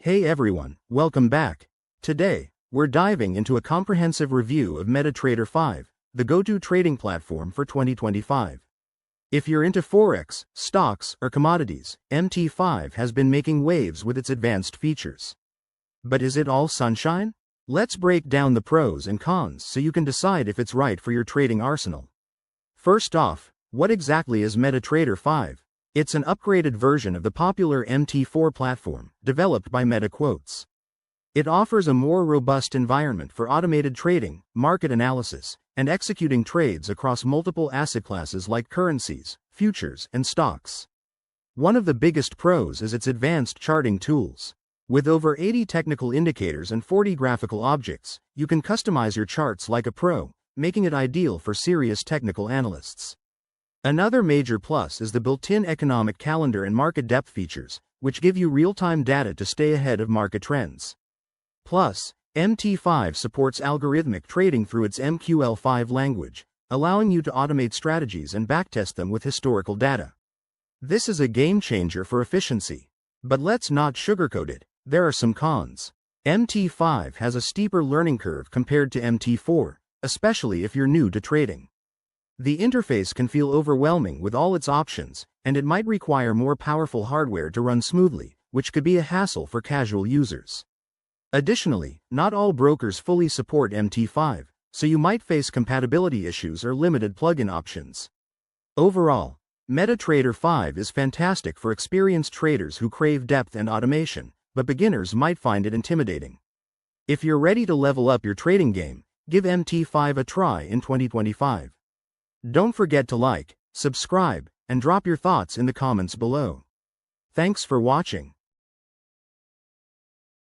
Hey everyone, welcome back. Today, we're diving into a comprehensive review of MetaTrader 5, the go-to trading platform for 2025. If you're into forex, stocks, or commodities, MT5 has been making waves with its advanced features. But is it all sunshine? Let's break down the pros and cons so you can decide if it's right for your trading arsenal. First off, what exactly is MetaTrader 5? It's an upgraded version of the popular MT4 platform, developed by MetaQuotes. It offers a more robust environment for automated trading, market analysis, and executing trades across multiple asset classes like currencies, futures, and stocks. One of the biggest pros is its advanced charting tools. With over 80 technical indicators and 40 graphical objects, you can customize your charts like a pro, making it ideal for serious technical analysts. Another major plus is the built-in economic calendar and market depth features, which give you real-time data to stay ahead of market trends. Plus, MT5 supports algorithmic trading through its MQL5 language, allowing you to automate strategies and backtest them with historical data. This is a game-changer for efficiency. But let's not sugarcoat it, there are some cons. MT5 has a steeper learning curve compared to MT4, especially if you're new to trading. The interface can feel overwhelming with all its options, and it might require more powerful hardware to run smoothly, which could be a hassle for casual users. Additionally, not all brokers fully support MT5, so you might face compatibility issues or limited plugin options. Overall, MetaTrader 5 is fantastic for experienced traders who crave depth and automation, but beginners might find it intimidating. If you're ready to level up your trading game, give MT5 a try in 2025. Don't forget to like, subscribe, and drop your thoughts in the comments below. Thanks for watching.